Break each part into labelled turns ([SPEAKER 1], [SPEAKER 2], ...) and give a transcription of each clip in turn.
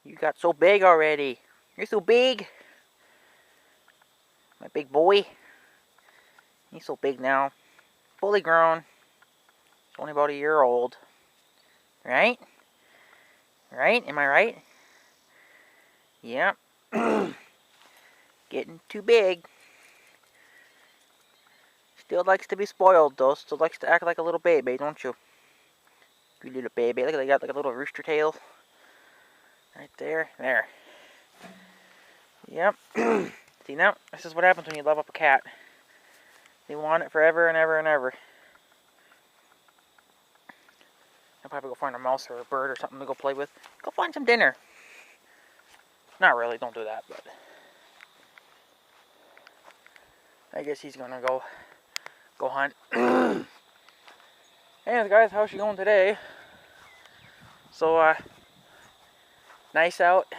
[SPEAKER 1] You got so big already. You're so big. My big boy. He's so big now. Fully grown. He's only about a year old. Right? Right? Am I right? Yep. Getting too big. Still likes to be spoiled though. Still likes to act like a little baby, don't you? You little baby. Look at, they got like a little rooster tail. Right there. There. Yep. See now, this is what happens when you love up a cat. They want it forever and ever and ever. I'll probably go find a mouse or a bird or something to go play with. Go find some dinner. Not really, don't do that, but I guess he's gonna go hunt. Anyways, guys, how's she going today? So, nice out. I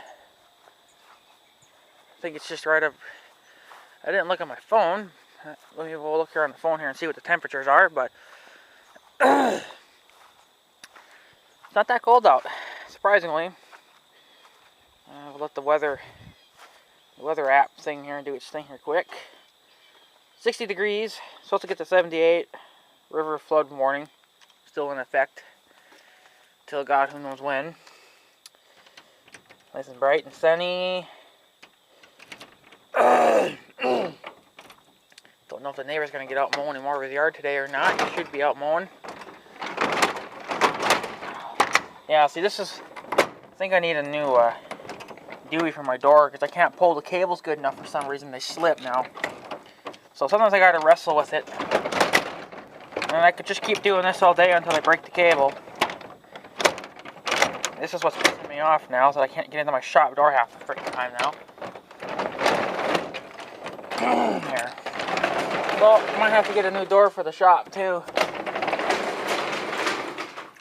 [SPEAKER 1] think it's just right up. I didn't look at my phone. Let me go look here on the phone here and see what the temperatures are, but it's not that cold out, surprisingly. We'll let the weather app thing here do its thing here quick. 60 degrees, supposed to get to 78. River flood warning still in effect till God who knows when. Nice and bright and sunny. Don't know if the neighbor's gonna get out mowing any more of his yard today or not. He should be out mowing. Yeah, see, this is. I think I need a new Dewey for my door because I can't pull the cables good enough for some reason. They slip now. So sometimes I gotta wrestle with it. And I could just keep doing this all day until I break the cable. This is what's pissing me off now, so I can't get into my shop door half the freaking time now. Here. Well, I might have to get a new door for the shop too.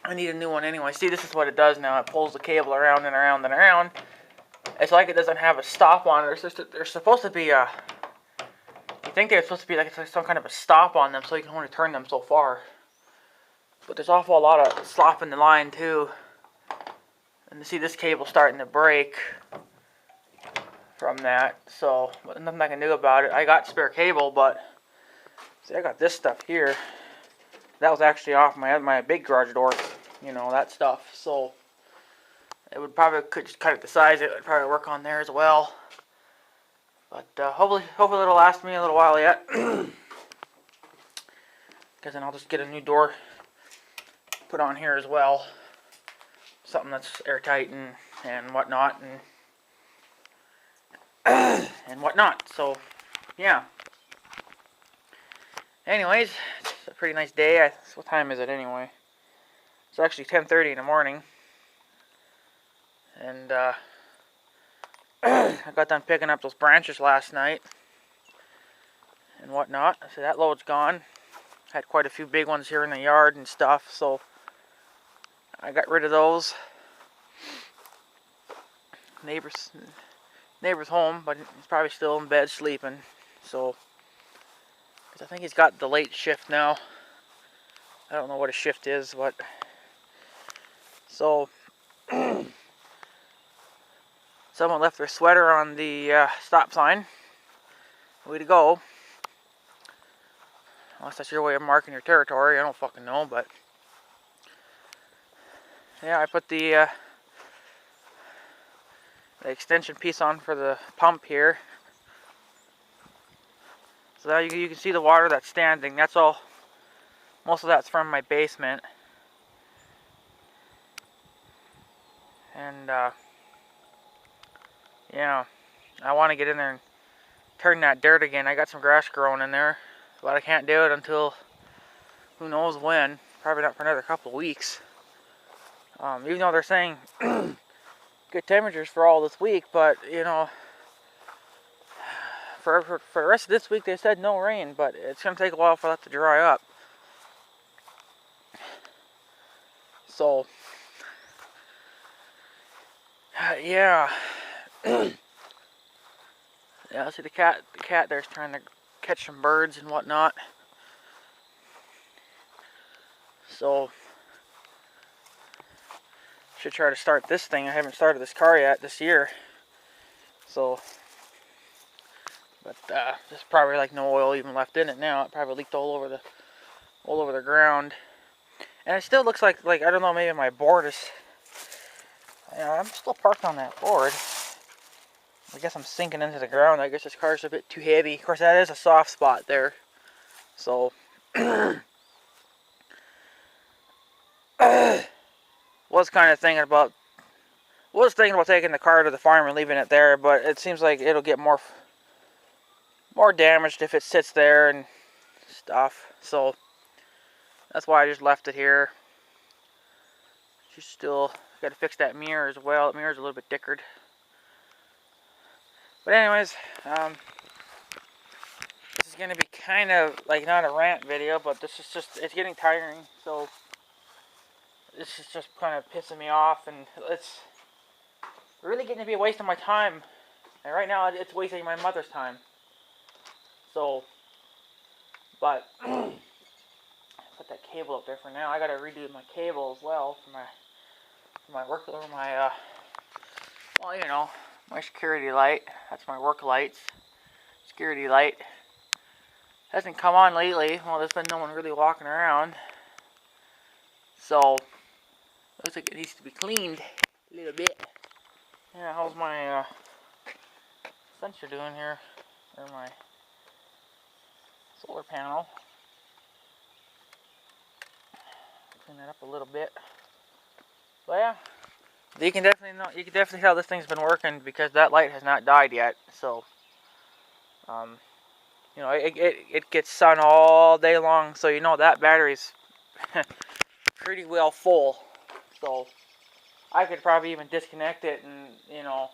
[SPEAKER 1] I need a new one anyway. See, this is what it does now. It pulls the cable around and around and around. It's like it doesn't have a stop on it. There's supposed to be a... You think they're supposed to be like some kind of a stop on them so you can only turn them so far. But there's awful lot of slop in the line too. And you see this cable starting to break from that. So, nothing I can do about it. I got spare cable, but... See, I got this stuff here. That was actually off my big garage door. You know, that stuff. So, it would probably could just cut it to size. It would probably work on there as well. But hopefully it'll last me a little while yet. Because then I'll just get a new door put on here as well. Something that's airtight and whatnot and whatnot. So yeah. Anyways, it's a pretty nice day. What time is it anyway? It's actually 10:30 in the morning. And I got done picking up those branches last night and whatnot. So that load's gone. Had quite a few big ones here in the yard and stuff, so I got rid of those. Neighbor's home, but he's probably still in bed sleeping. So, because I think he's got the late shift now. I don't know what a shift is, but so. Someone left their sweater on the stop sign. Way to go. Unless that's your way of marking your territory. I don't fucking know, but... Yeah, I put the extension piece on for the pump here. So now you can see the water that's standing. That's all. Most of that's from my basement. And, yeah, I want to get in there and turn that dirt again. I got some grass growing in there, but I can't do it until who knows when. Probably not for another couple of weeks. Even though they're saying good temperatures for all this week, but you know, for the rest of this week they said no rain, but it's gonna take a while for that to dry up. So yeah. Yeah, see the cat there's trying to catch some birds and whatnot. So should try to start this thing. I haven't started this car yet this year. So, but there's probably like no oil even left in it now. It probably leaked all over the ground. And it still looks like I don't know, maybe my board is, I'm still parked on that board. I guess I'm sinking into the ground. I guess this car's a bit too heavy. Of course, that is a soft spot there. So, was thinking about taking the car to the farm and leaving it there, but it seems like it'll get more damaged if it sits there and stuff. So that's why I just left it here. She's still got to fix that mirror as well. The mirror's a little bit dickered. But anyways, this is going to be kind of like not a rant video, but this is just, it's getting tiring. So this is just kind of pissing me off, and it's really getting to be a waste of my time. And right now it's wasting my mother's time. So, but put that cable up there for now. I got to redo my cable as well for my work, or my well, you know, my security light. That's my work lights. Security light hasn't come on lately. Well, there's been no one really walking around. So looks like it needs to be cleaned a little bit. Yeah, how's my sensor doing here? Or my solar panel. Clean that up a little bit. But yeah, you can definitely tell this thing's been working because that light has not died yet. So, you know, it gets sun all day long. So you know that battery's pretty well full. So I could probably even disconnect it and, you know,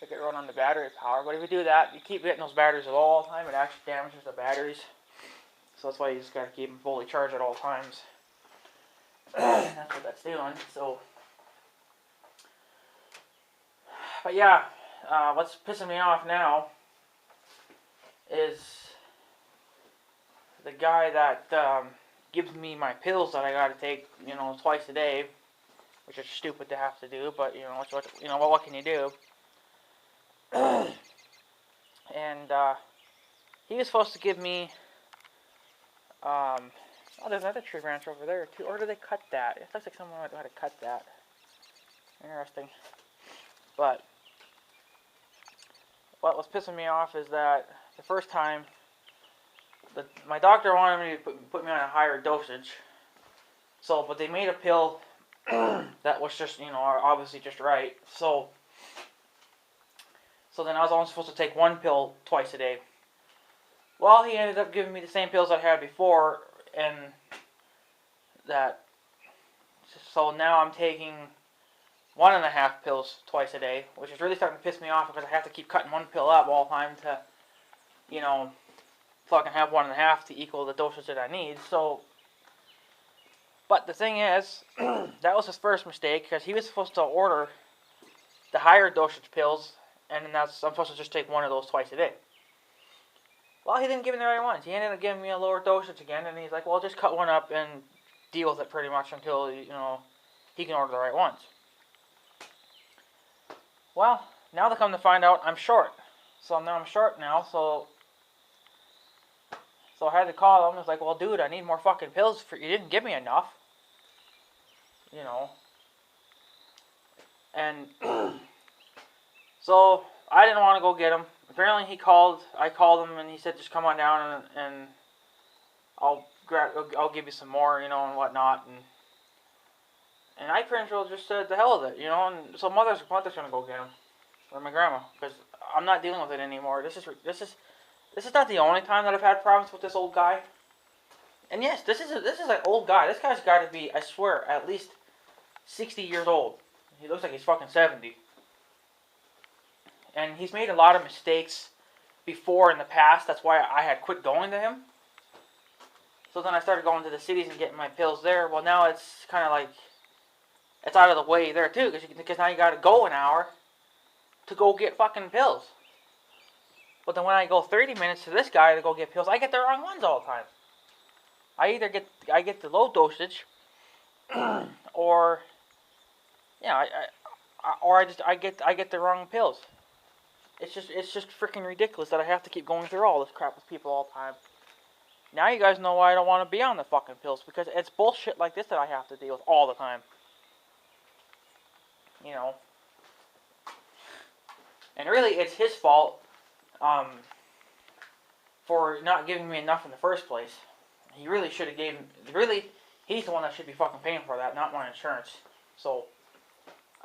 [SPEAKER 1] make it run on the battery power. But if you do that, you keep hitting those batteries at all the time, it actually damages the batteries. So that's why you just got to keep them fully charged at all times. That's what that's doing. So, but yeah, what's pissing me off now is the guy that gives me my pills that I got to take, you know, twice a day, which is stupid to have to do, but you know, what can you do? And he was supposed to give me oh, there's another tree branch over there too. Or did they cut that? It looks like someone might know how to cut that. Interesting. But what was pissing me off is that the first time, my doctor wanted me to put me on a higher dosage. So, but they made a pill that was just, you know, obviously just right. So then I was only supposed to take one pill twice a day. Well, he ended up giving me the same pills I had before, and that, so now I'm taking 1.5 pills twice a day, which is really starting to piss me off because I have to keep cutting one pill up all the time to, you know, so I can have 1.5 to equal the dosage that I need. So, but the thing is, that was his first mistake because he was supposed to order the higher dosage pills, and then I'm supposed to just take one of those twice a day. Well, he didn't give me the right ones. He ended up giving me a lower dosage again, and he's like, well, just cut one up and deal with it pretty much until, you know, he can order the right ones. Well, now they come to find out I'm short. So now I'm short now, so I had to call him. I was like, well, dude, I need more fucking pills. You didn't give me enough. You know. And so I didn't want to go get him. Apparently I called him, and he said, just come on down and I'll give you some more, you know, and whatnot. And I pretty much just said, the hell with it, you know. And so mother's gonna go get him, or my grandma, because I'm not dealing with it anymore. This is not the only time that I've had problems with this old guy. And yes, this is an old guy. This guy's got to be, I swear, at least 60 years old. He looks like he's fucking 70. And he's made a lot of mistakes before in the past. That's why I had quit going to him. So then I started going to the cities and getting my pills there. Well, now it's kind of like, it's out of the way there too, because now you got to go an hour to go get fucking pills. But then when I go 30 minutes to this guy to go get pills, I get the wrong ones all the time. I get the low dosage, or Yeah, or I get the wrong pills. It's just freaking ridiculous that I have to keep going through all this crap with people all the time. Now you guys know why I don't want to be on the fucking pills, because it's bullshit like this that I have to deal with all the time. You know. And really, it's his fault for not giving me enough in the first place. He really should have he's the one that should be fucking paying for that, not my insurance. So,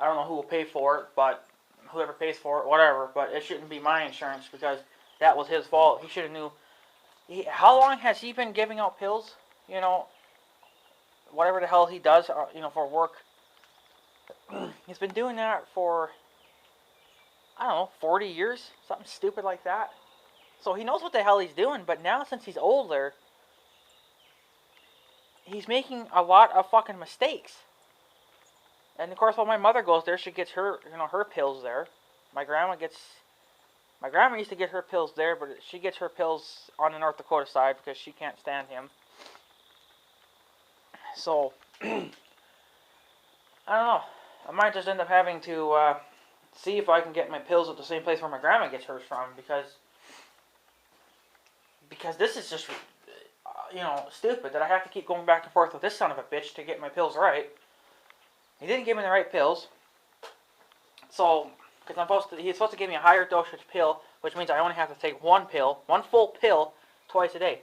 [SPEAKER 1] I don't know who will pay for it, but whoever pays for it, whatever. But it shouldn't be my insurance, because that was his fault. He should have knew. How long has he been giving out pills? You know, whatever the hell he does, for work. He's been doing that for, I don't know, 40 years? Something stupid like that. So he knows what the hell he's doing, but now since he's older, he's making a lot of fucking mistakes. And of course, when my mother goes there, she gets her, her pills there. My grandma used to get her pills there, but she gets her pills on the North Dakota side because she can't stand him. So, I don't know. I might just end up having to see if I can get my pills at the same place where my grandma gets hers from, because this is just, stupid that I have to keep going back and forth with this son of a bitch to get my pills right. He didn't give me the right pills. So, because he's supposed to give me a higher dosage pill, which means I only have to take one full pill, twice a day.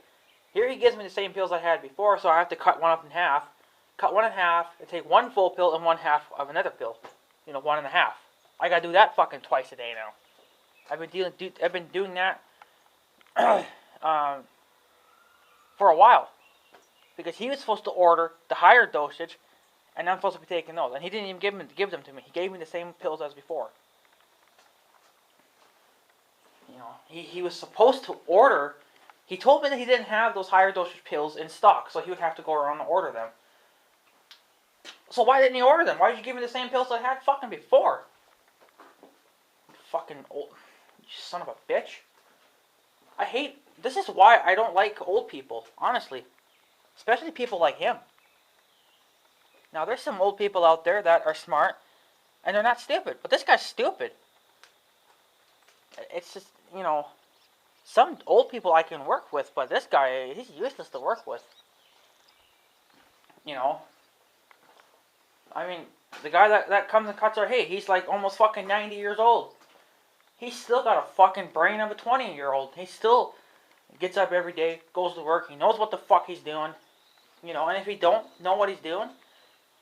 [SPEAKER 1] Here he gives me the same pills I had before, so I have to cut one up in half. Cut one in half, and take one full pill and one half of another pill. One and a half. I gotta do that fucking twice a day now. I've been doing that for a while, because he was supposed to order the higher dosage, and I'm supposed to be taking those, and he didn't even give them to me. He gave me the same pills as before. He was supposed to order. He told me that he didn't have those higher dosage pills in stock, so he would have to go around and order them. So why didn't he order them? Why did you give me the same pills I had fucking before? Fucking old, you son of a bitch. This is why I don't like old people, honestly. Especially people like him. Now, there's some old people out there that are smart, and they're not stupid. But this guy's stupid. It's just, some old people I can work with, but this guy, he's useless to work with. I mean, the guy that comes and cuts our hay, he's like almost fucking 90 years old. He's still got a fucking brain of a 20-year-old. He still gets up every day, goes to work, he knows what the fuck he's doing. And if he don't know what he's doing,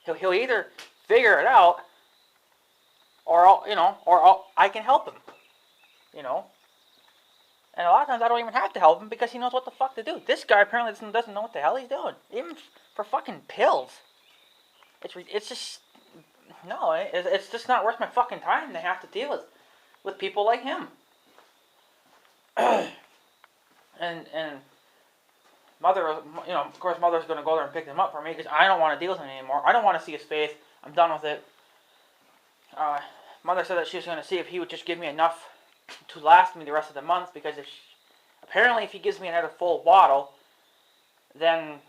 [SPEAKER 1] he'll either figure it out, or I can help him. And a lot of times I don't even have to help him because he knows what the fuck to do. This guy apparently doesn't know what the hell he's doing, even for fucking pills. It's just no, it's just not worth my fucking time to have to deal with people like him. and mother, of course, mother's gonna go there and pick him up for me because I don't want to deal with him anymore. I don't want to see his face. I'm done with it. Mother said that she was gonna see if he would just give me enough to last me the rest of the month, because apparently if he gives me another full bottle, then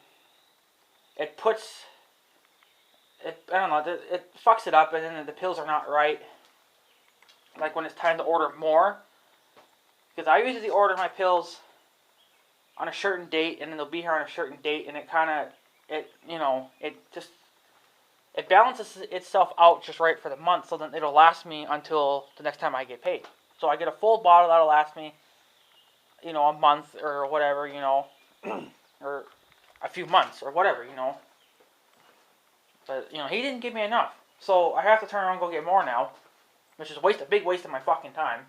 [SPEAKER 1] it fucks it up, and then the pills are not right. Like when it's time to order more, because I usually order my pills on a certain date, and then they'll be here on a certain date, and it balances itself out just right for the month, so then it'll last me until the next time I get paid. So I get a full bottle that'll last me, a month or whatever, or a few months or whatever, But, he didn't give me enough. So I have to turn around and go get more now, which is a big waste of my fucking time.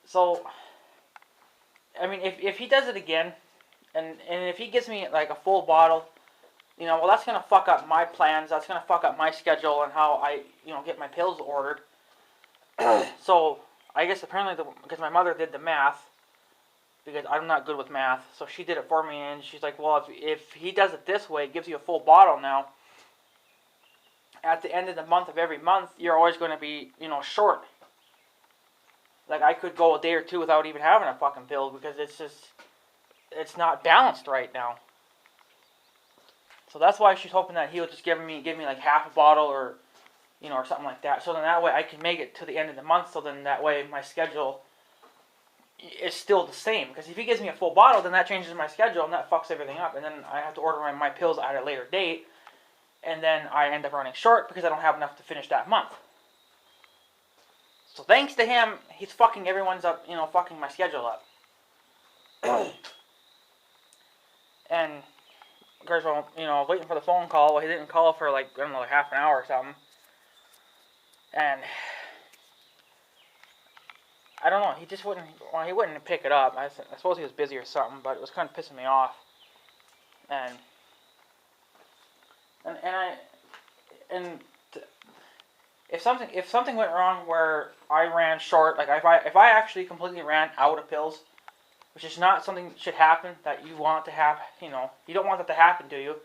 [SPEAKER 1] So, I mean, if he does it again, and if he gives me like a full bottle, well, that's going to fuck up my plans. That's going to fuck up my schedule and how I, get my pills ordered. So, I guess apparently, because my mother did the math, because I'm not good with math, so she did it for me, and she's like, well, if he does it this way, it gives you a full bottle now, at the end of the month of every month, you're always going to be, short. Like, I could go a day or two without even having a fucking pill, because it's not balanced right now. So that's why she's hoping that he'll just give me like half a bottle or, you know, or something like that. So then that way I can make it to the end of the month. So then that way my schedule is still the same. Because if he gives me a full bottle, then that changes my schedule and that fucks everything up. And then I have to order my pills at a later date. And then I end up running short because I don't have enough to finish that month. So thanks to him, he's fucking everyone's up, you know, fucking my schedule up. And, of course, well, you know, waiting for the phone call. Well, he didn't call for like, I don't know, like half an hour or something. And I don't know, he just wouldn't, well, he wouldn't pick it up. I suppose he was busy or something, but it was kind of pissing me off. And if something went wrong where I ran short, like if I actually completely ran out of pills, which is not something that should happen, that you want to have, you know, you don't want that to happen to you,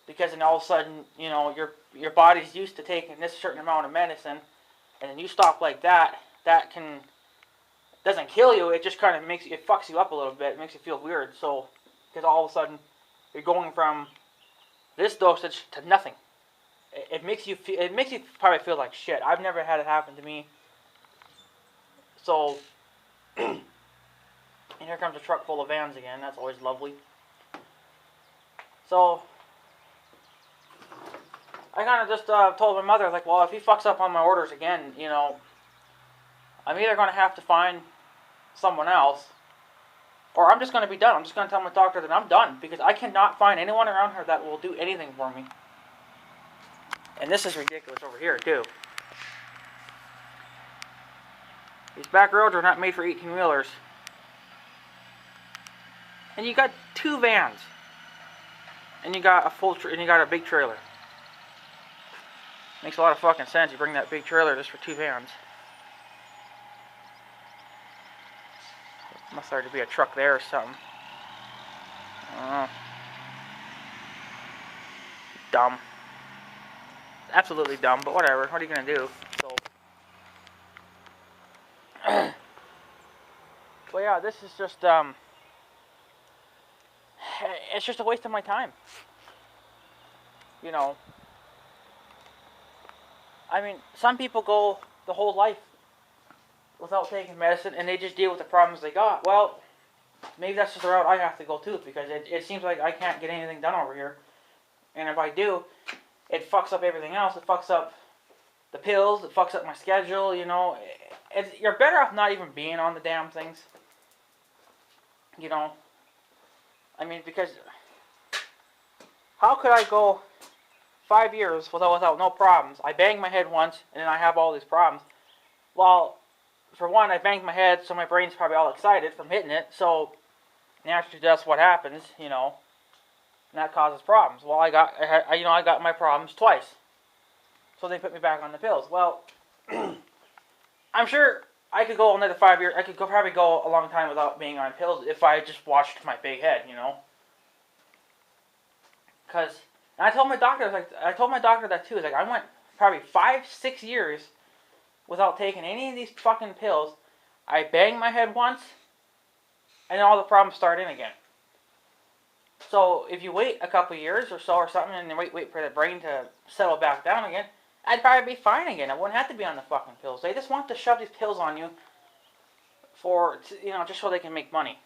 [SPEAKER 1] because then all of a sudden, you know, your body's used to taking this certain amount of medicine, and then you stop like that doesn't kill you, it just kind of it fucks you up a little bit, it makes you feel weird, so, because all of a sudden, you're going from this dosage to nothing. It makes you probably feel like shit. I've never had it happen to me. So, and here comes a truck full of vans again. That's always lovely. So, I kind of just told my mother, like, well, if he fucks up on my orders again, you know, I'm either going to have to find someone else, or I'm just going to be done. I'm just going to tell my doctor that I'm done, because I cannot find anyone around here that will do anything for me. And this is ridiculous over here, too. These back roads are not made for 18-wheelers. And you got 2 vans. And you got a big trailer. Makes a lot of fucking sense. You bring that big trailer just for 2 vans. Must have to be a truck there or something. I don't know. Dumb. Absolutely dumb, but whatever. What are you gonna do? So, but yeah, this is just it's just a waste of my time. You know, I mean, some people go the whole life without taking medicine, and they just deal with the problems they got. Well, maybe that's just the route I have to go too, because it seems like I can't get anything done over here, and if I do, it fucks up everything else. It fucks up the pills. It fucks up my schedule, you know. You're better off not even being on the damn things. You know. I mean, because how could I go 5 years without no problems? I banged my head once, and then I have all these problems. Well, for one, I banged my head, so my brain's probably all excited from hitting it. So, naturally, that's what happens, you know. And that causes problems. Well, I got my problems twice. So they put me back on the pills. Well, I'm sure I could go another 5 years. I could probably go a long time without being on pills if I just watched my big head, you know. Because I told my doctor, that too. It's like I went probably 5-6 years without taking any of these fucking pills. I banged my head once, and then all the problems start in again. So if you wait a couple years or so or something, and then wait for the brain to settle back down again, I'd probably be fine again. I wouldn't have to be on the fucking pills. They just want to shove these pills on you just so they can make money.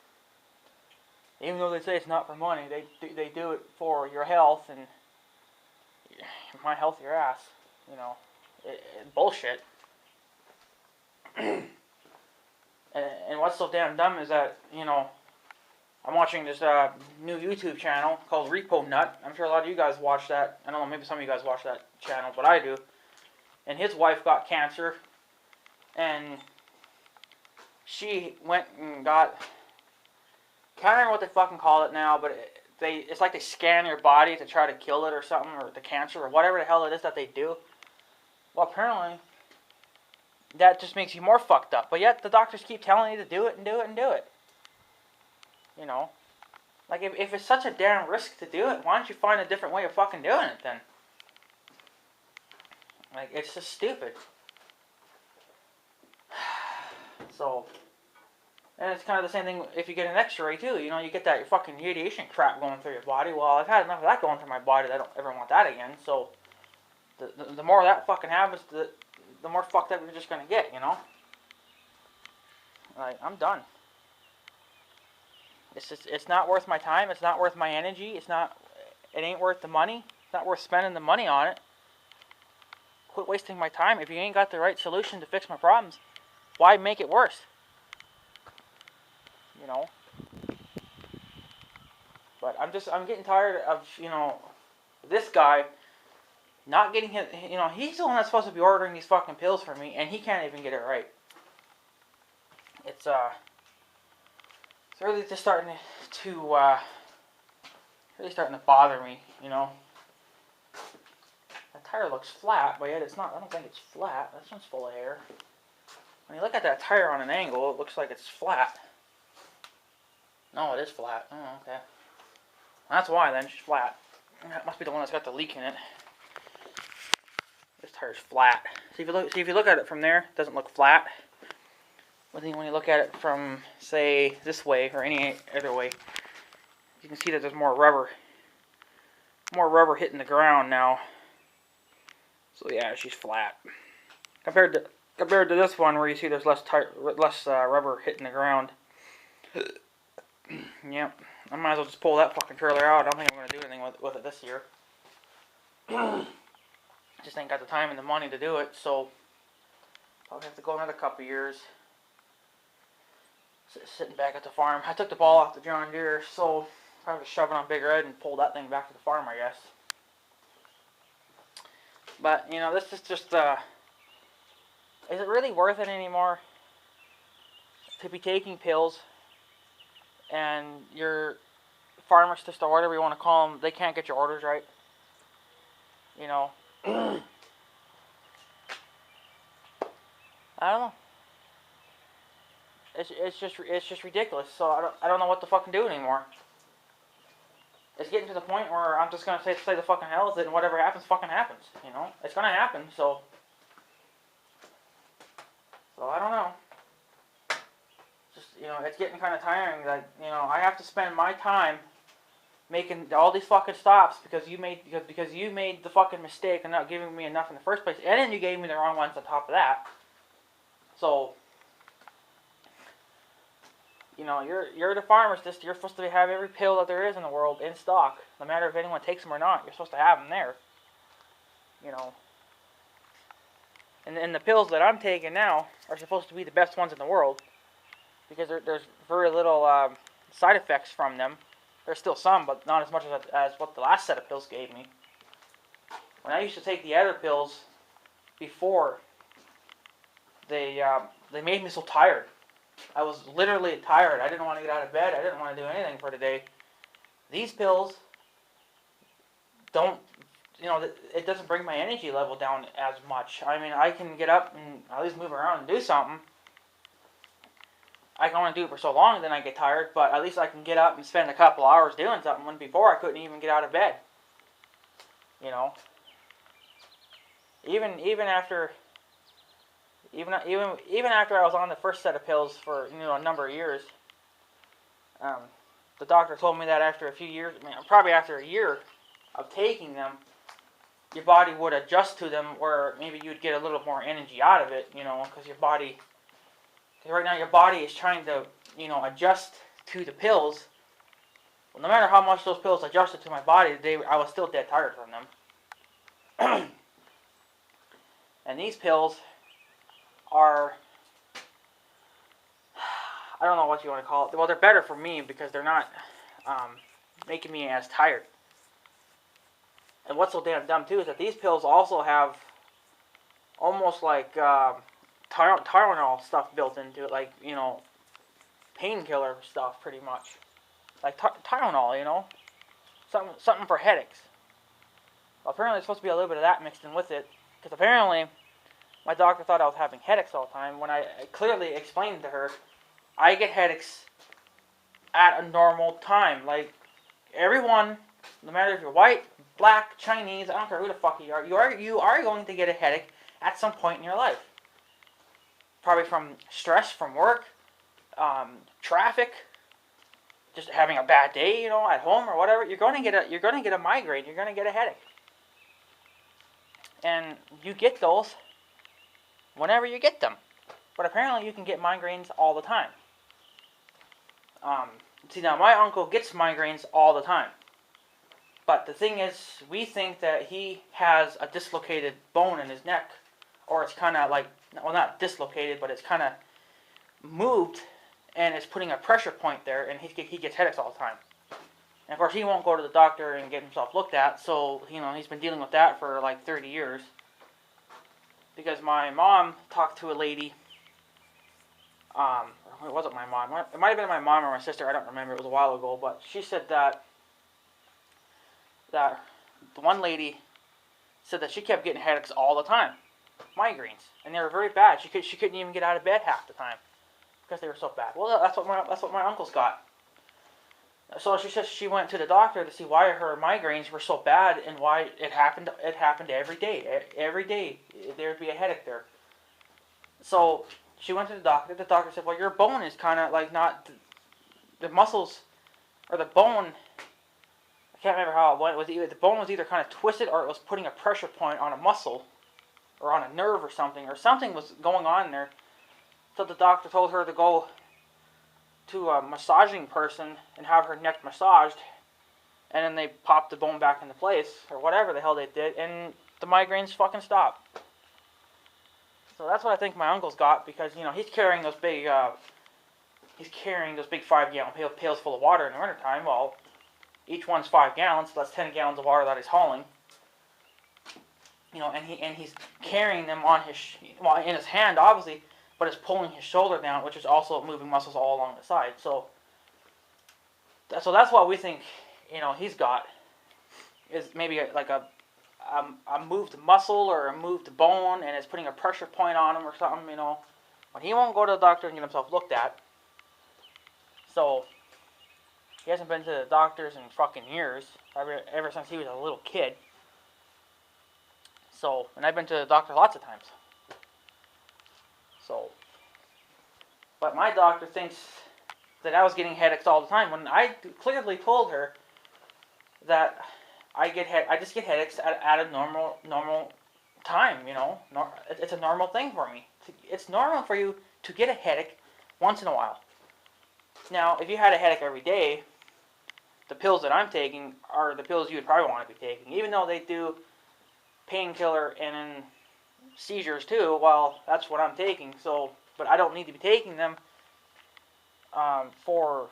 [SPEAKER 1] Even though they say it's not for money, they do it for your health and my health, your ass. You know, bullshit. and what's so damn dumb is that, you know, I'm watching this new YouTube channel called Repo Nut. I'm sure a lot of you guys watch that. I don't know, maybe some of you guys watch that channel, but I do. And his wife got cancer, and she went and got, I can't remember what they fucking call it now, but it's like they scan your body to try to kill it or something, or the cancer, or whatever the hell it is that they do. Well, apparently, that just makes you more fucked up. But yet, the doctors keep telling you to do it and do it and do it. You know, like if it's such a damn risk to do it, why don't you find a different way of fucking doing it then? Like, it's just stupid. So, And it's kind of the same thing if you get an X-ray too. You know, you get that fucking radiation crap going through your body. Well, I've had enough of that going through my body that I don't ever want that again. So, the more that fucking happens, the more fucked up you're just gonna get. You know. Like, I'm done. It's not worth my time. It's not worth my energy. It ain't worth the money. It's not worth spending the money on it. Quit wasting my time. If you ain't got the right solution to fix my problems, why make it worse? You know. But I'm getting tired of, this guy not getting his, he's the one that's supposed to be ordering these fucking pills for me, and he can't even get it right. It's really just starting to bother me, you know. That tire looks flat, but yet it's not. I don't think it's flat. This one's full of air. When you look at that tire on an angle, it looks like it's flat. No, it is flat. Oh, okay. That's why then, she's flat. That must be the one that's got the leak in it. This tire's flat. See if you look at it from there, it doesn't look flat. When you look at it from, say, this way or any other way, you can see that there's more rubber hitting the ground now. So yeah, she's flat. Compared to this one where you see there's less rubber hitting the ground. Yep. I might as well just pull that fucking trailer out. I don't think I'm going to do anything with it this year. Just ain't got the time and the money to do it, so probably have to go another couple years. Sitting back at the farm. I took the ball off the John Deere, so I was shoving on Big Red and pulled that thing back to the farm, I guess. But, this is just, is it really worth it anymore to be taking pills and your farmer system, or whatever you want to call them, they can't get your orders right? You know. I don't know. It's just ridiculous. So I don't know what to fucking do anymore. It's getting to the point where I'm just gonna say the fucking hell with it, and whatever happens, fucking happens. You know, it's gonna happen. So I don't know. Just it's getting kind of tiring. That I have to spend my time making all these fucking stops because you made the fucking mistake of not giving me enough in the first place, and then you gave me the wrong ones on top of that. So. You're the pharmacist. You're supposed to have every pill that there is in the world in stock, no matter if anyone takes them or not. You're supposed to have them there. And the pills that I'm taking now are supposed to be the best ones in the world because there's very little side effects from them. There's still some, but not as much as what the last set of pills gave me. When I used to take the other pills before, they made me so tired. I was literally tired. I didn't want to get out of bed. I didn't want to do anything for today. These pills don't, it doesn't bring my energy level down as much. I mean, I can get up and at least move around and do something. I can only do it for so long, and then I get tired, but at least I can get up and spend a couple hours doing something when before I couldn't even get out of bed. Even after I was on the first set of pills for a number of years, the doctor told me that after a few years, probably after a year of taking them, your body would adjust to them, where maybe you'd get a little more energy out of it, because right now your body is trying to adjust to the pills. Well, no matter how much those pills adjusted to my body, I was still dead tired from them. And these pills are, I don't know what you want to call it. Well, they're better for me because they're not making me as tired. And what's so damn dumb too is that these pills also have almost like Tylenol stuff built into it, like painkiller stuff, pretty much. Like Tylenol, something for headaches. Well, apparently, there's supposed to be a little bit of that mixed in with it, because apparently my doctor thought I was having headaches all the time, when I clearly explained to her, I get headaches at a normal time. Like, everyone, no matter if you're white, black, Chinese, I don't care who the fuck you are going to get a headache at some point in your life. Probably from stress from work, traffic, just having a bad day, at home or whatever, you're going to get a migraine. You're going to get a headache, and you get those whenever you get them. But apparently, you can get migraines all the time. See, now my uncle gets migraines all the time. But the thing is, we think that he has a dislocated bone in his neck, or it's kind of like, well, not dislocated, but it's kind of moved, and it's putting a pressure point there, and he gets headaches all the time. And of course, he won't go to the doctor and get himself looked at, so he's been dealing with that for like 30 years. Because my mom talked to a lady. It wasn't my mom. It might have been my mom or my sister. I don't remember. It was a while ago, but she said that the one lady said that she kept getting headaches all the time, migraines, and they were very bad. She couldn't even get out of bed half the time because they were so bad. Well, that's what my uncle's got. So she says she went to the doctor to see why her migraines were so bad and why it happened. It happened every day. Every day there would be a headache there. So she went to the doctor. The doctor said, "Well, your bone is kind of like not the muscles or the bone." I can't remember how it went. The bone was either kind of twisted or it was putting a pressure point on a muscle or on a nerve or something was going on there. So the doctor told her to go to a massaging person and have her neck massaged, and then they popped the bone back into place or whatever the hell they did, and the migraines fucking stopped. So that's what I think my uncle's got, because he's carrying those big 5-gallon pails full of water in the wintertime. Well, each one's 5 gallons, so that's 10 gallons of water that he's hauling. And he's carrying them in his hand, obviously, but it's pulling his shoulder down, which is also moving muscles all along the side. So that's what we think, he's got, is maybe like a moved muscle or a moved bone, and it's putting a pressure point on him or something, But he won't go to the doctor and get himself looked at. So he hasn't been to the doctors in fucking years, ever since he was a little kid. So, and I've been to the doctor lots of times. So, but my doctor thinks that I was getting headaches all the time, when I clearly told her that I just get headaches at a normal time, It's a normal thing for me. It's normal for you to get a headache once in a while. Now, if you had a headache every day, the pills that I'm taking are the pills you would probably want to be taking, even though they do painkiller and seizures too. Well, that's what I'm taking. So, but I don't need to be taking them for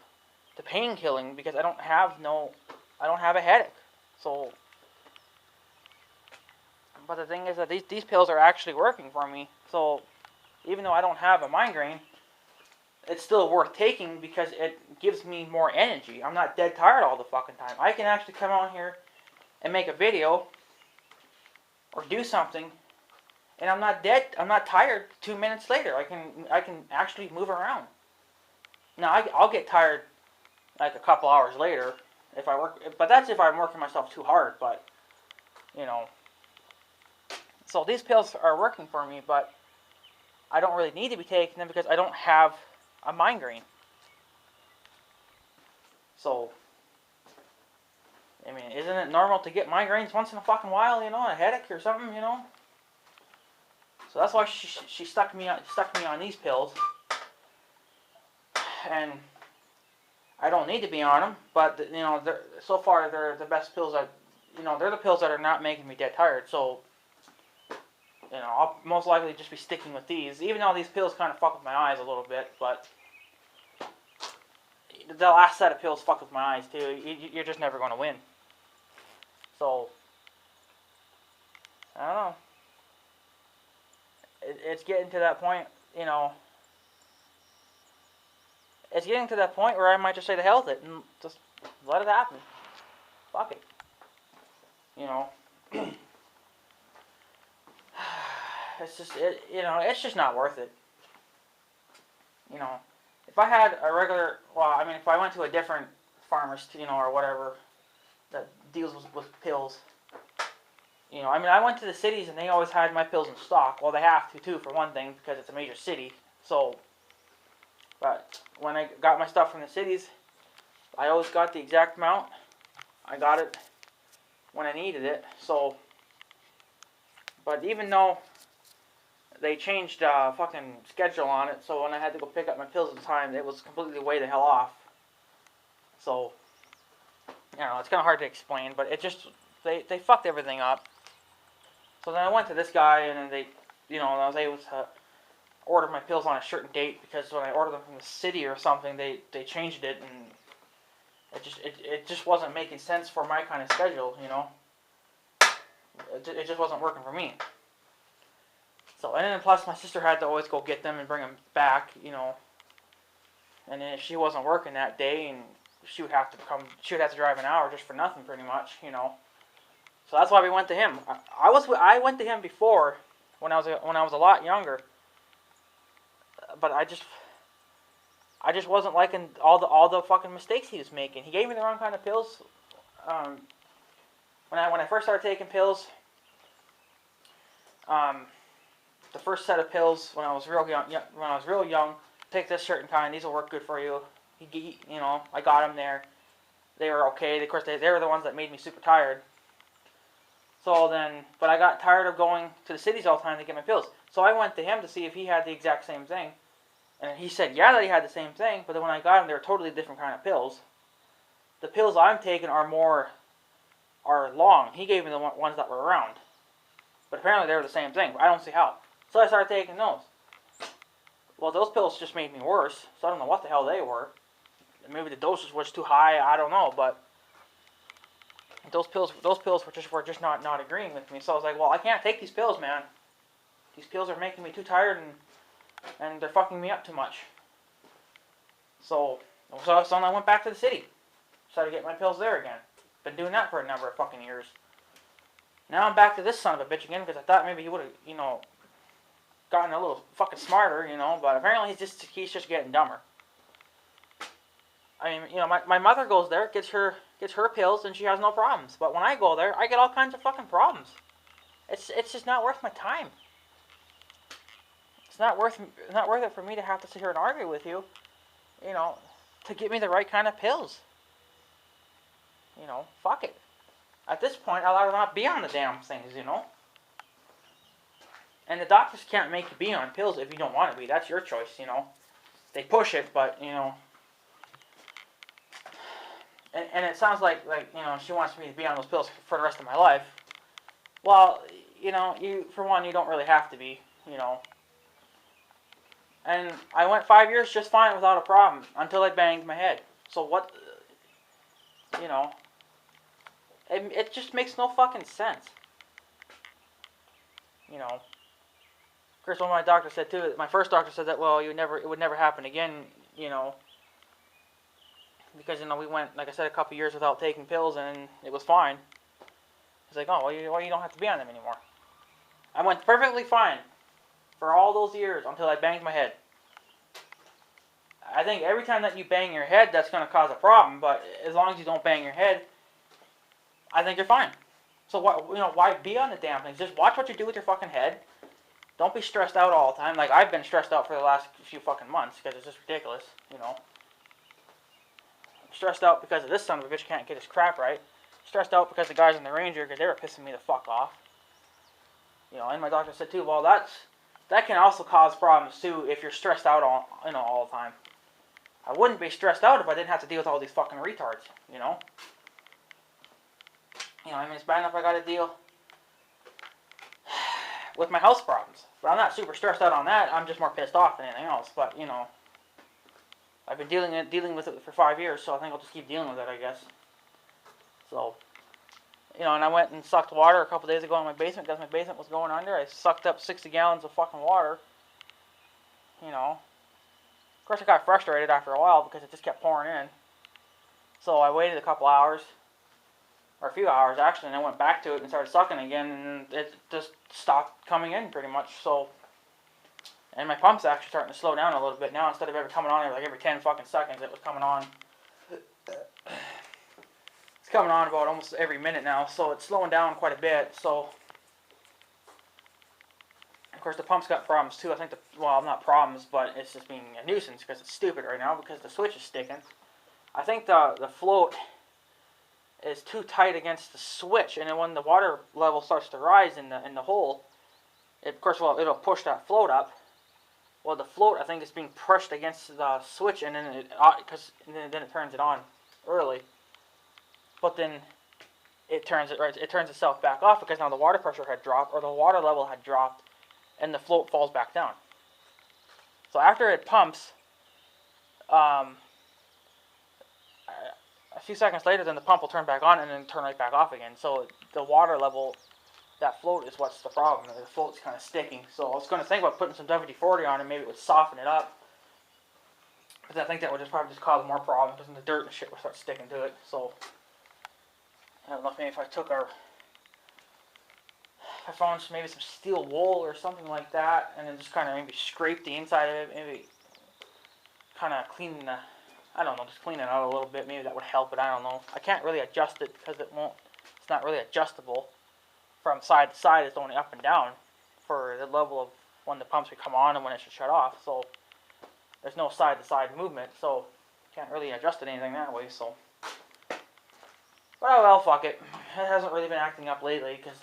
[SPEAKER 1] the pain killing, because I don't have a headache. So, but the thing is that these pills are actually working for me. So, even though I don't have a migraine, it's still worth taking because it gives me more energy. I'm not dead tired all the fucking time. I can actually come on here and make a video or do something, and I'm not tired 2 minutes later. I can actually move around. Now I'll get tired like a couple hours later if I work, but that's if I'm working myself too hard. But so these pills are working for me, but I don't really need to be taking them because I don't have a migraine. So, I mean, isn't it normal to get migraines once in a fucking while, a headache or something, So that's why she stuck me on these pills, and I don't need to be on them, but so far they're the best pills they're the pills that are not making me dead tired. So, I'll most likely just be sticking with these, even though these pills kind of fuck with my eyes a little bit, but the last set of pills fuck with my eyes too. You're just never going to win. So, I don't know. It's getting to that point, It's getting to that point where I might just say to hell with it and just let it happen. Fuck it. It's just it's just not worth it. If I had a regular, if I went to a different pharmacist, or whatever that deals with pills, I went to the cities and they always had my pills in stock. Well, they have to too, for one thing, because it's a major city. So But when I got my stuff from the cities, I always got the exact amount. I got it when I needed it. So, but even though they changed fucking schedule on it, so when I had to go pick up my pills at the time, it was completely way the hell off. So, you know, it's kind of hard to explain, but it just, they fucked everything up. So then I went to this guy, and then they, you know, I was able to order my pills on a certain date, because when I ordered them from the city or something, they changed it, and it just wasn't making sense for my kind of schedule, you know. It just wasn't working for me. So, and then plus my sister had to always go get them and bring them back, you know. And then if she wasn't working that day, and she would have to drive an hour just for nothing, pretty much, you know. So that's why we went to him. I went to him before when I was a lot younger, but I just wasn't liking all the fucking mistakes he was making. He gave me the wrong kind of pills. When I first started taking pills, the first set of pills when I was real young, take this certain kind. These will work good for you. You know, I got them there. They were okay. Of course, they were the ones that made me super tired. So then, but I got tired of going to the cities all the time to get my pills. So I went to him to see if he had the exact same thing. And he said, yeah, that he had the same thing. But then when I got them, they were totally different kind of pills. The pills I'm taking are long. He gave me the ones that were round. But apparently they were the same thing. But I don't see how. So I started taking those. Well, those pills just made me worse. So I don't know what the hell they were. Maybe the dosage was too high. I don't know. But those pills were just not agreeing with me. So I was like, well, I can't take these pills, man. These pills are making me too tired, and they're fucking me up too much. So then I went back to the city. Started getting my pills there again. Been doing that for a number of fucking years. Now I'm back to this son of a bitch again, because I thought maybe he would have, you know, gotten a little fucking smarter, you know, but apparently he's just getting dumber. I mean, you know, my mother goes there, gets her pills, and she has no problems. But when I go there, I get all kinds of fucking problems. It's just not worth my time. It's not worth it for me to have to sit here and argue with you, you know, to get me the right kind of pills. You know, fuck it. At this point, I'd rather not be on the damn things, you know. And the doctors can't make you be on pills if you don't want to be. That's your choice, you know. They push it, but, you know. And it sounds like, you know, she wants me to be on those pills for the rest of my life. Well, you know, for one, you don't really have to be, you know. And I went 5 years just fine without a problem until I banged my head. So what, you know, it just makes no fucking sense. You know. Of course, what my doctor said too, my first doctor said that, well, it would never happen again, you know. Because, you know, we went, like I said, a couple years without taking pills, and it was fine. He's like, oh, well, you don't have to be on them anymore. I went perfectly fine for all those years until I banged my head. I think every time that you bang your head, that's going to cause a problem, but as long as you don't bang your head, I think you're fine. So, why be on the damn things? Just watch what you do with your fucking head. Don't be stressed out all the time. Like, I've been stressed out for the last few fucking months, because it's just ridiculous, you know. Stressed out because of this son of a bitch can't get his crap right. Stressed out because the guys in the Ranger, because they were pissing me the fuck off. You know, and my doctor said too, well, that can also cause problems too if you're stressed out all the time. I wouldn't be stressed out if I didn't have to deal with all these fucking retards, you know. You know, I mean, it's bad enough I got to deal with my house problems, but I'm not super stressed out on that. I'm just more pissed off than anything else. But you know, I've been dealing with it for 5 years, so I think I'll just keep dealing with it, I guess. So, you know, and I went and sucked water a couple days ago in my basement because my basement was going under. I sucked up 60 gallons of fucking water. You know. Of course, I got frustrated after a while because it just kept pouring in. So I waited a couple hours, or a few hours actually, and I went back to it and started sucking again, and it just stopped coming in pretty much. So, and my pump's actually starting to slow down a little bit now. Instead of ever coming on like every 10 fucking seconds, it was coming on. It's coming on about almost every minute now, so it's slowing down quite a bit. So, Of course, the pump's got problems too. I think well, not problems, but it's just being a nuisance because it's stupid right now because the switch is sticking. I think the float is too tight against the switch, and then when the water level starts to rise in the hole, of course, well, it'll push that float up. Well, the float, I think, is being pushed against the switch, and then then it turns it on early. But then it turns itself back off because now the water pressure had dropped, or the water level had dropped, and the float falls back down. So after it pumps, a few seconds later, then the pump will turn back on and then turn right back off again. So the water level, that float is what's the problem. The float's kind of sticking. So I was going to think about putting some WD-40 on it, maybe it would soften it up. But I think that would probably just cause more problems because the dirt and shit will start sticking to it. So I don't know if maybe if I found maybe some steel wool or something like that, and then just kind of maybe scrape the inside of it, maybe kind of clean the, I don't know, just clean it out a little bit. Maybe that would help it. I don't know. I can't really adjust it because it's not really adjustable from side to side. It's only up and down for the level of when the pumps would come on and when it should shut off. So there's no side to side movement. So can't really adjust it anything that way. So, but oh well, fuck it. It hasn't really been acting up lately because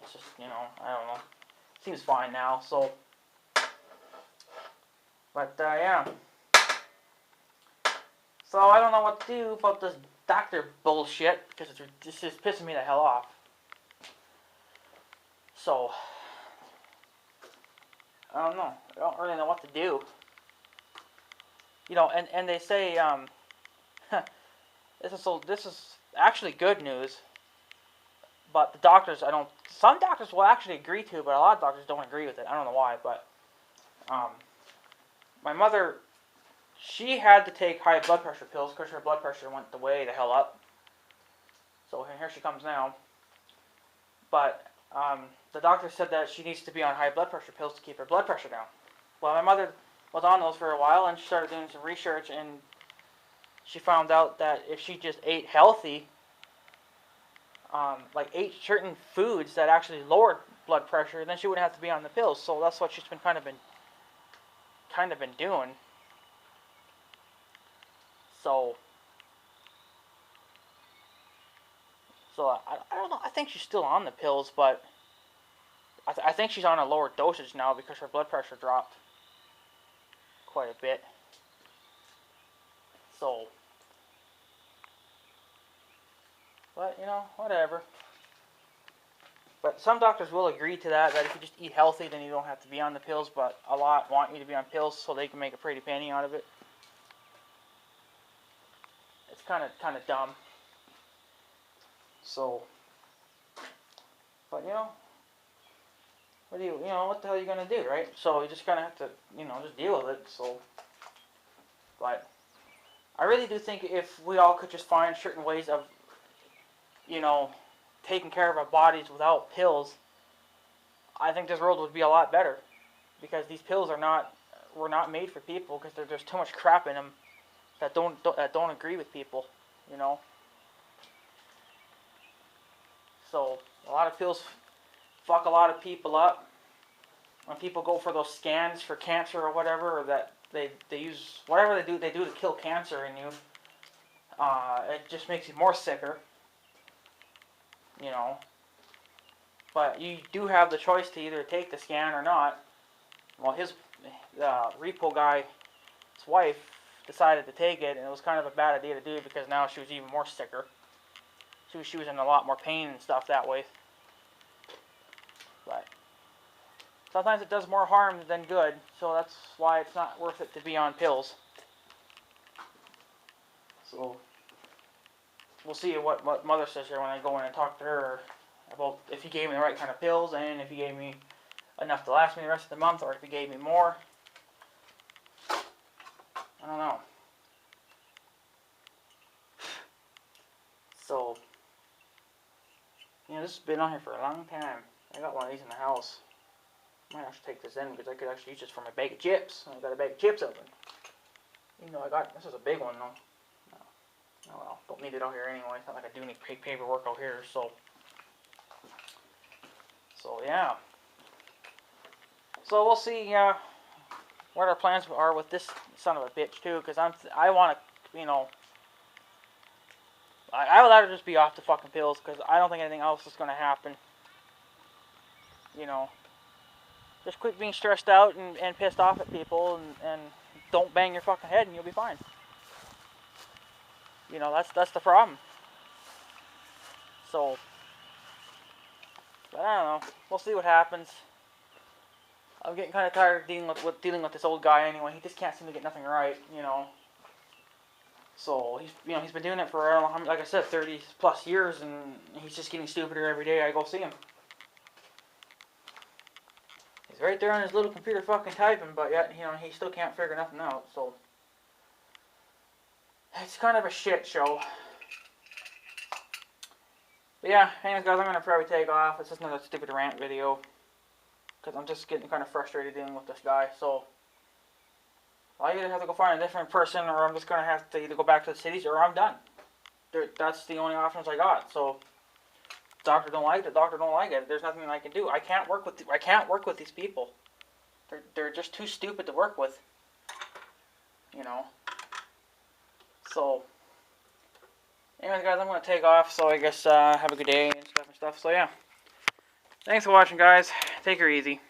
[SPEAKER 1] it's just, I don't know. Seems fine now. So, but yeah. So I don't know what to do about this doctor bullshit because it's just pissing me the hell off. So I don't know. I don't really know what to do. And they say this is actually good news. But the doctors, some doctors will actually agree to it, but a lot of doctors don't agree with it. I don't know why, but my mother, she had to take high blood pressure pills because her blood pressure went way the hell up. So here she comes now. But the doctor said that she needs to be on high blood pressure pills to keep her blood pressure down. Well, my mother was on those for a while, and she started doing some research, and she found out that if she just ate healthy, like ate certain foods that actually lowered blood pressure, then she wouldn't have to be on the pills. So that's what she's been kind of been doing. So I don't know. I think she's still on the pills, but I think she's on a lower dosage now because her blood pressure dropped quite a bit. So, but whatever. But some doctors will agree to that if you just eat healthy, then you don't have to be on the pills. But a lot want you to be on pills so they can make a pretty penny out of it. It's kind of dumb. So, but what the hell are you gonna do, right? So you just kind of have to, just deal with it. So, but I really do think if we all could just find certain ways of, taking care of our bodies without pills, I think this world would be a lot better. Because these pills were not made for people because there's too much crap in them that don't agree with people, So a lot of pills fuck a lot of people up. When people go for those scans for cancer or whatever, or that they use whatever they do to kill cancer in you, it just makes you more sicker. But you do have the choice to either take the scan or not. Well, his repo guy's wife decided to take it, and it was kind of a bad idea to do because now she was even more sicker. She was in a lot more pain and stuff that way. But sometimes it does more harm than good, so that's why it's not worth it to be on pills. So we'll see what Mother says here when I go in and talk to her about if he gave me the right kind of pills and if he gave me enough to last me the rest of the month or if he gave me more. I don't know. So, this has been on here for a long time. I got one of these in the house. I might actually take this in because I could actually use this for my bag of chips. I got a bag of chips open. This is a big one though. Oh well, don't need it out here anyway. It's not like I do need paperwork out here, so yeah. So we'll see what our plans are with this son of a bitch too, because I want to, you know, I would rather just be off the fucking pills, because I don't think anything else is going to happen. You know, just quit being stressed out and pissed off at people, and don't bang your fucking head, and you'll be fine. You know, that's the problem. So, but I don't know. We'll see what happens. I'm getting kind of tired of dealing with this old guy anyway. He just can't seem to get nothing right, you know. So he's been doing it for, I don't know, like I said, 30 plus years, and he's just getting stupider every day I go see him. He's right there on his little computer fucking typing, but yet, you know, he still can't figure nothing out. So it's kind of a shit show. But yeah, anyways guys, I'm going to probably take off. It's just another stupid rant video, because I'm just getting kind of frustrated dealing with this guy. So I either have to go find a different person, or I'm just going to have to either go back to the cities, or I'm done. That's the only options I got. So doctor don't like it, doctor don't like it. There's nothing I can do. I can't work with these people. They're just too stupid to work with. You know. So anyways guys, I'm going to take off. So I guess have a good day and stuff. So yeah. Thanks for watching guys. Take her easy.